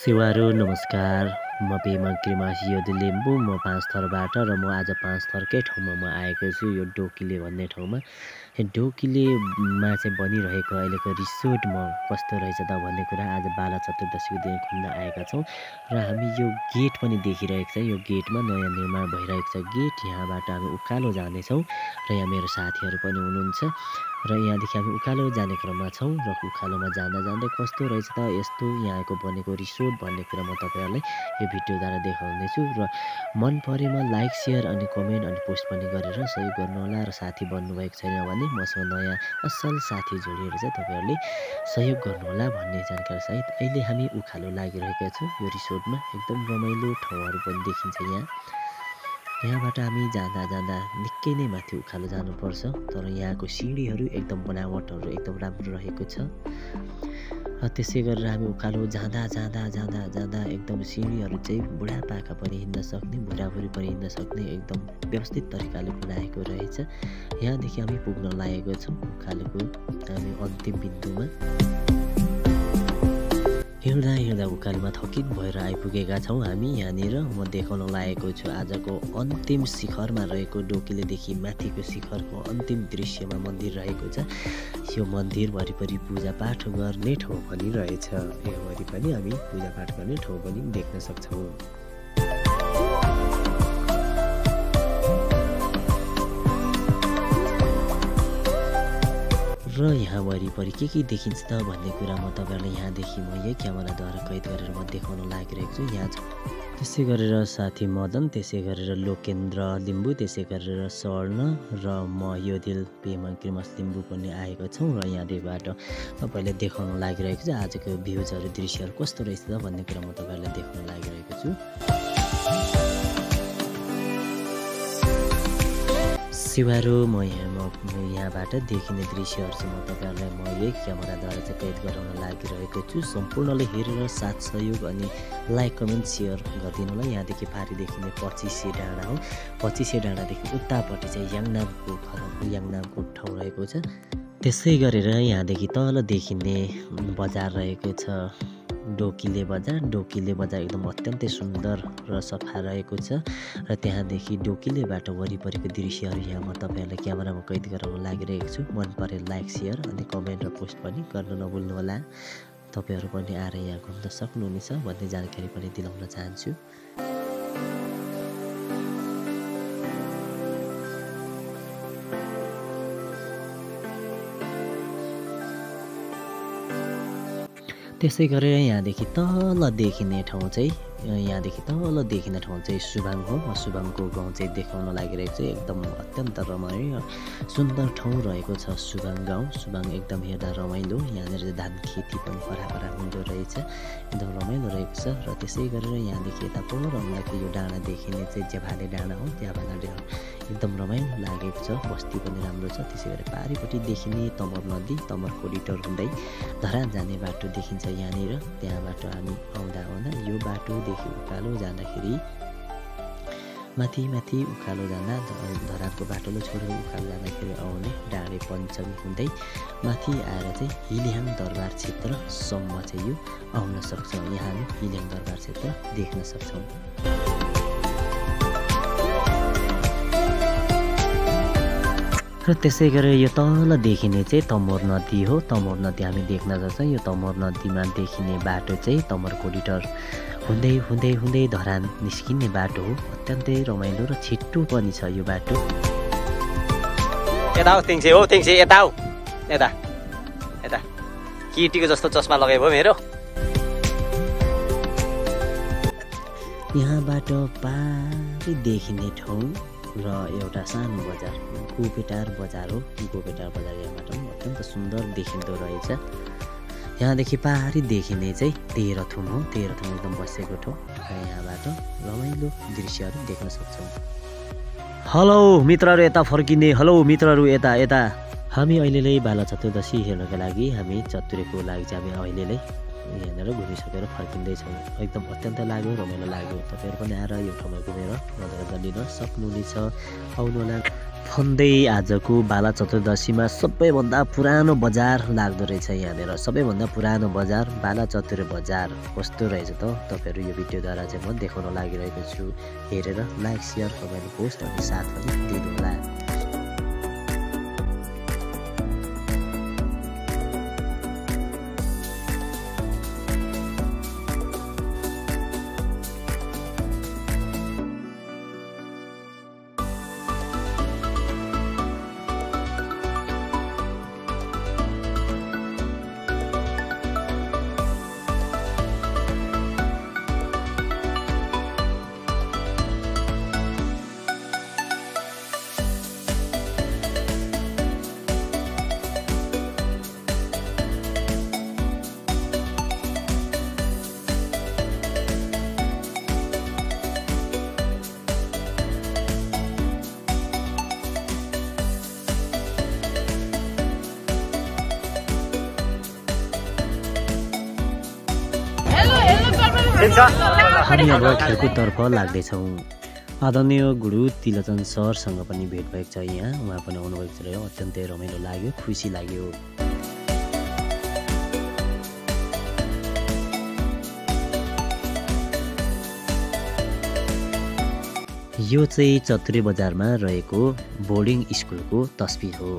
सेवारो नमस्कार। म पेमा कृमासी योदि लिम्बू म 5 थरबाट र म आज 5 थरकै ठाउँमा म आएको छु। यो डोकिले भन्ने ठाउँमा डोकिलेमा चाहिँ बनिरहेको अहिलेको रिसोर्ट म कस्तो रहेछ त भन्ने कुरा आज बाला चतुर्दशीको दिन घुम्न आएका छौँ र हामी यो गेट पनि देखिरहेको छ। यो गेटमा नयाँ निर्माण भइरहेको छ गेट। यहाँबाट हामी उकालो जानेछौँ र यहाँ मेरो साथीहरू पनि हुनुहुन्छ र यहाँदेखि हामी उकालो जाने क्रममा छौँ र उकालोमा जाँदा जाँदै कस्तो रहेछ त यस्तो यहाँको बनेको रिसोर्ट भन्ने कुरा म तपाईँहरूलाई यो भिडियोद्वारा देखाउनेछु र मन परेमा लाइक सेयर अनि कमेन्ट अनि पोस्ट पनि गरेर सहयोग गर्नुहोला र साथी बन्नुभएको छैन भने मसँग नयाँ असल साथी जोडिएर चाहिँ तपाईँहरूले सहयोग गर्नुहोला भन्ने जानकारी सहित अहिले हामी उकालो लागिरहेका छौँ। यो रिसोर्टमा एकदम रमाइलो ठाउँहरू पनि देखिन्छ। यहाँबाट हामी जाँदा जाँदा निकै नै माथि उकालो जानुपर्छ तर यहाँको सिँढीहरू एकदम बनावटहरू एकदम राम्रो रहेको छ र त्यसै गरेर हामी उकालो जाँदा जाँदा जाँदा जाँदा एकदम सिँढीहरू चाहिँ बुढापाका पनि हिँड्न सक्ने बुढाबुढी पनि हिँड्न सक्ने एकदम व्यवस्थित तरिकाले बनाएको रहेछ। यहाँदेखि हामी पुग्न लागेको छौँ उकालोको हामी अन्तिम बिन्दुमा। हिँड्दा उकालोमा थकित भएर आइपुगेका छौँ हामी यहाँनिर। म देखाउन लागेको छु आजको अन्तिम शिखरमा रहेको डोकिलेदेखि माथिको शिखरको अन्तिम दृश्यमा मन्दिर रहेको छ। यो मन्दिर वरिपरि पूजापाठ गर्ने ठाउँ पनि रहेछ। यो वरिपरि हामी पूजापाठ गर्ने ठाउँ पनि देख्न सक्छौँ। र यहाँ वरिपरि के देखिन्छ त भन्ने कुरा म तपाईँहरूलाई यहाँदेखि म यही क्यामेराद्वारा कैद गरेर म देखाउन लागिरहेको छु। यहाँ त्यसै गरेर साथी मदन, त्यसै गरेर लोकेन्द्र लिम्बू, त्यसै गरेर स्वर्ण र म योदिल पेमा कृमास लिम्बू पनि आएको छौँ र यहाँदेखिबाट तपाईँलाई देखाउन लागिरहेको छु आजको भ्युजहरू दृश्यहरू कस्तो रहेछ त भन्ने कुरा म तपाईँहरूलाई देखाउन लागिरहेको छु। सिवारो यहाँबाट देखिने दृश्यहरू चाहिँ म तपाईँहरूलाई म यही क्यामेराद्वारा चाहिँ कैद गराउन लागिरहेको छु। सम्पूर्णले हेरेर साथ सहयोग अनि लाइक कमेन्ट सेयर गरिदिनु होला। यहाँदेखि पारि देखिने 25 डाँडा हो। 25 डाँडादेखि उतापट्टि चाहिँ याङनामको ठाउँ रहेको छ। त्यसै गरेर यहाँदेखि तल देखिने बजार रहेको छ डोकिले बजार एकदम अत्यन्तै सुन्दर र सफा रहेको छ र त्यहाँदेखि डोकिलेबाट वरिपरिको दृश्यहरू यहाँ म तपाईँहरूलाई क्यामेरामा कैद गराउन लागिरहेको छु। मन परे लाइक सेयर अनि कमेन्ट र पोस्ट पनि गर्न नभुल्नुहोला। तपाईँहरू पनि आएर यहाँ घुम्न सक्नुहुनेछ भन्ने जानकारी पनि दिलाउन चाहन्छु। त्यसै गरेर यहाँदेखि तल देखिने ठाउँ चाहिँ सुबाङ हो। सुबाङको गाउँ चाहिँ देखाउन लागिरहेको छ। एकदम अत्यन्त रमाइलो सुन्दर ठाउँ रहेको छ सुबाङ गाउँ। सुबाङ एकदम हेर्दा रमाइलो। यहाँनिर चाहिँ धान खेती पनि हराभरा हुँदो रहेछ। एकदम रमाइलो रहेको छ र त्यसै गरेर यहाँदेखि यता पर आउँदाखेरि यो डाँडा देखिने चाहिँ ज्याभाले डाँडा हो। ज्याभाले डाँडा एकदम रमाइलो लागेको छ। बस्ती पनि राम्रो छ। त्यसै गरी पारिपट्टि देखिने तमर नदी तमर कोरिडोर हुँदै धरान जाने बाटो देखिन्छ यहाँनिर। त्यहाँबाट हामी आउँदा यो बाटोदेखि उकालो जाँदाखेरि माथि उकालो जाँदा धरानको बाटोले छोडेर उकालो जाँदाखेरि आउने डाँडे पञ्चमी हुँदै माथि आएर चाहिँ हिलिहाङ दरबार क्षेत्रसम्म चाहिँ यो आउन सक्छौँ। यहाँ हामी हिलिहाङ दरबार क्षेत्र देख्न सक्छौँ। र त्यसै गरेर यो तल देखिने चाहिँ तमोर नदी हो। तमोर नदी हामी देख्न सक्छौँ। यो तमोर नदीमा देखिने बाटो चाहिँ तमर कोरिडोर हुँदै धरान निस्किने बाटो हो। अत्यन्तै रमाइलो र छिट्टो पनि छ यो बाटो। यता केटीको जस्तो चस्मा लगाए भयो मेरो। यहाँबाट पारि देखिने ठाउँ र एउटा सानो बजार गोबेटार बजार हो। गोबेटार बजार यहाँबाट पनि अत्यन्त सुन्दर देखिँदो रहेछ। यहाँदेखि पारि देखिने चाहिँ तेह्रथुम हो। तेह्रथुम एकदम बसेको ठाउँ र यहाँबाट रमाइलो दृश्यहरू देख्न सक्छौँ। हेलो मित्रहरू यता फर्किने। हेलो मित्रहरू यता हामी अहिले बाला चतुर्दशी हेर्नको लागि हामी चतुरेको लागि चाहिँ हामी अहिले यहाँनिर घुमिसकेर फर्किँदैछौँ। एकदम अत्यन्त लाग्यो रमाइलो लाग्यो। तपाईँहरू पनि आएर यो ठाउँमा घुमेर मनोरञ्जन लिन सक्नुहुनेछ। आउनुहोला। फन्दै आजको बाला चतुर्दशीमा सबैभन्दा पुरानो बजार लाग्दो रहेछ यहाँनिर। सबैभन्दा पुरानो बजार बाला चतुर बजार कस्तो रहेछ त तपाईँहरू यो भिडियोद्वारा चाहिँ म देखाउन लागिरहेको छु। हेरेर लाइक सेयर कमेन्ट पोस्ट अनि साथ पनि दिनुहोला। हामी अब खेलकुदतर्फ लाग्दैछौँ। आदरणीय गुरु तिलचन सरसँग पनि भेट भएको छ यहाँ। उहाँ पनि आउनुभएको थियो, अत्यन्तै रमाइलो लाग्यो, खुसी लाग्यो। यो चाहिँ चतुरे बजारमा रहेको बोर्डिङ स्कुलको तस्बिर हो।